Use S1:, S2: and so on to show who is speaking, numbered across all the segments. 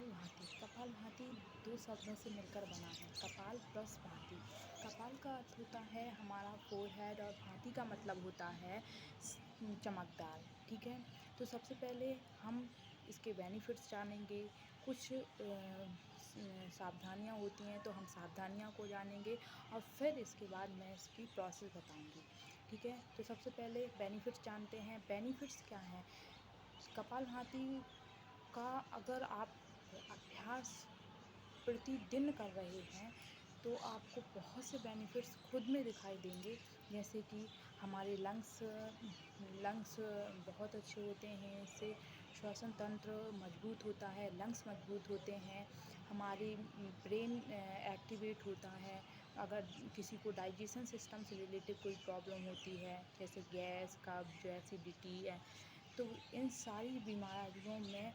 S1: कपालभाति दो शब्दों से मिलकर बना है, कपाल प्लस भाति। कपाल का अर्थ होता है हमारा फोरहेड और भाति का मतलब होता है चमकदार। ठीक है, तो सबसे पहले हम इसके बेनिफिट्स जानेंगे, कुछ सावधानियाँ होती हैं तो हम सावधानियों को जानेंगे और फिर इसके बाद मैं इसकी प्रोसेस बताऊंगी। ठीक है, तो सबसे पहले बेनिफिट्स जानते हैं। बेनिफिट्स क्या हैं? कपालभाति का अगर आप अभ्यास प्रतिदिन कर रहे हैं तो आपको बहुत से बेनिफिट्स खुद में दिखाई देंगे, जैसे कि हमारे लंग्स बहुत अच्छे होते हैं, इससे श्वसन तंत्र मजबूत होता है, लंग्स मजबूत होते हैं, हमारी ब्रेन एक्टिवेट होता है। अगर किसी को डाइजेशन सिस्टम से रिलेटेड कोई प्रॉब्लम होती है, जैसे गैस, कब्ज, एसिडिटी है, तो इन सारी बीमारियों में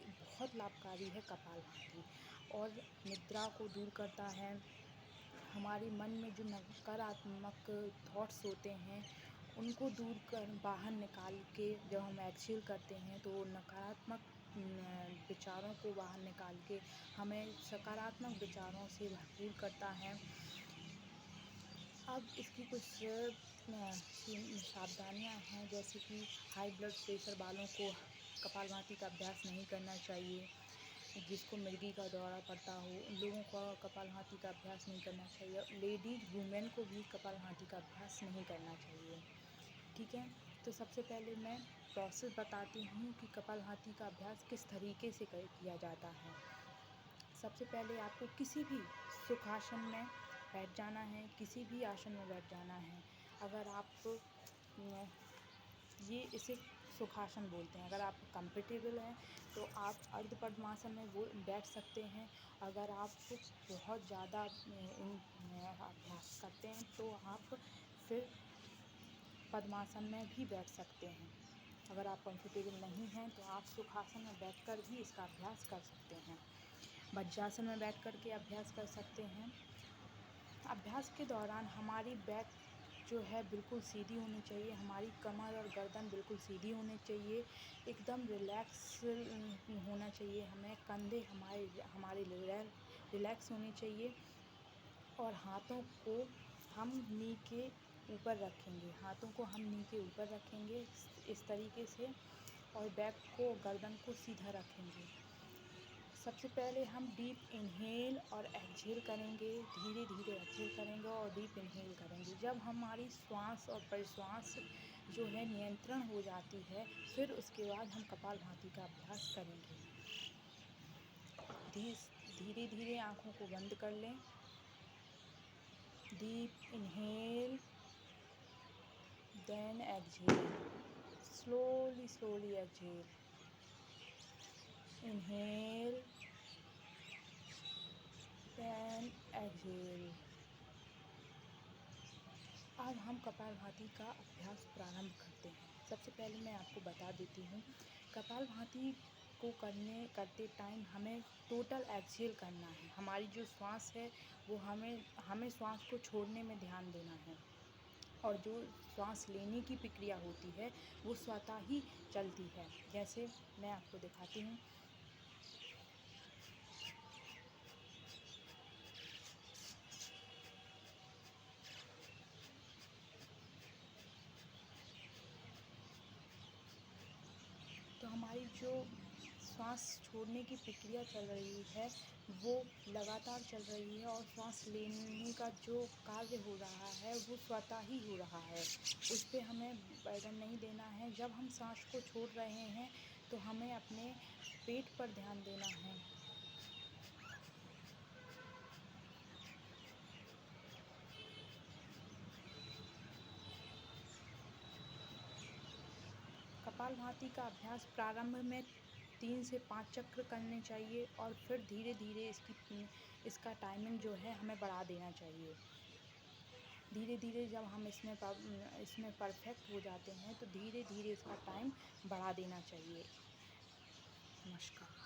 S1: बहुत लाभकारी है कपालभाति। और निद्रा को दूर करता है, हमारे मन में जो नकारात्मक थॉट्स होते हैं उनको दूर कर बाहर निकाल के जब हम एक्सहेल करते हैं तो नकारात्मक विचारों को बाहर निकाल के हमें सकारात्मक विचारों से भरपूर करता है। अब इसकी कुछ सावधानियां हैं, जैसे कि हाई ब्लड प्रेशर वालों को कपालभाति का अभ्यास नहीं करना चाहिए, जिसको मिर्गी का दौरा पड़ता हो उन लोगों को कपालभाति का अभ्यास नहीं करना चाहिए। लेडीज वुमेन को भी कपालभाति का अभ्यास नहीं करना चाहिए। ठीक है, तो सबसे पहले मैं प्रोसेस बताती हूँ कि कपालभाति का अभ्यास किस तरीके से किया जाता है। सबसे पहले आपको किसी भी सुखासन में बैठ जाना है, किसी भी आसन में बैठ जाना है। अगर आप इसे सुखासन बोलते हैं। अगर आप कंफर्टेबल हैं तो आप अर्ध पद्मासन में वो बैठ सकते हैं। अगर आप बहुत ज़्यादा अभ्यास करते हैं तो आप फिर पद्मासन में भी बैठ सकते हैं। अगर आप कंफर्टेबल नहीं हैं तो आप सुखासन में बैठकर भी इसका अभ्यास कर सकते हैं। वज्रासन में बैठ कर के अभ्यास कर सकते हैं। अभ्यास के दौरान हमारी बैक जो है बिल्कुल सीधी होनी चाहिए, हमारी कमर और गर्दन बिल्कुल सीधी होनी चाहिए, एकदम रिलैक्स होना चाहिए, हमें कंधे हमारे रिलैक्स होने चाहिए और हाथों को हम नी के ऊपर रखेंगे, इस तरीके से, और बैक को गर्दन को सीधा रखेंगे। सबसे पहले हम डीप इनहेल और एक्सहेल करेंगे, धीरे धीरे एक्सहेल करेंगे और डीप इनहेल करेंगे। जब हमारी श्वास और प्रश्वास जो है नियंत्रण हो जाती है, फिर उसके बाद हम कपालभाति का अभ्यास करेंगे। धीरे धीरे आँखों को बंद कर लें। Deep inhale, then exhale, slowly exhale, inhale, then exhale। अब हम कपालभाति का अभ्यास प्रारंभ करते हैं। सबसे पहले मैं आपको बता देती हूँ, कपालभाति को करते टाइम हमें टोटल एक्सहेल करना है। हमारी जो श्वास है वो हमें श्वास को छोड़ने में ध्यान देना है, और जो श्वास लेने की प्रक्रिया होती है वो स्वतः ही चलती है। जैसे मैं आपको दिखाती हूँ। तो हमारी जो श्वास छोड़ने की प्रक्रिया चल रही है वो लगातार चल रही है, और श्वास लेने का जो कार्य हो रहा है वो स्वतः ही हो रहा है, उस पर हमें बर्डन नहीं देना है। जब हम सांस को छोड़ रहे हैं तो हमें अपने पेट पर ध्यान देना है। कपालभाति का अभ्यास प्रारंभ में 3 से 5 चक्र करने चाहिए, और फिर धीरे धीरे इसका टाइमिंग जो है हमें बढ़ा देना चाहिए। धीरे धीरे जब हम इसमें परफेक्ट हो जाते हैं तो धीरे धीरे इसका टाइम बढ़ा देना चाहिए। नमस्कार।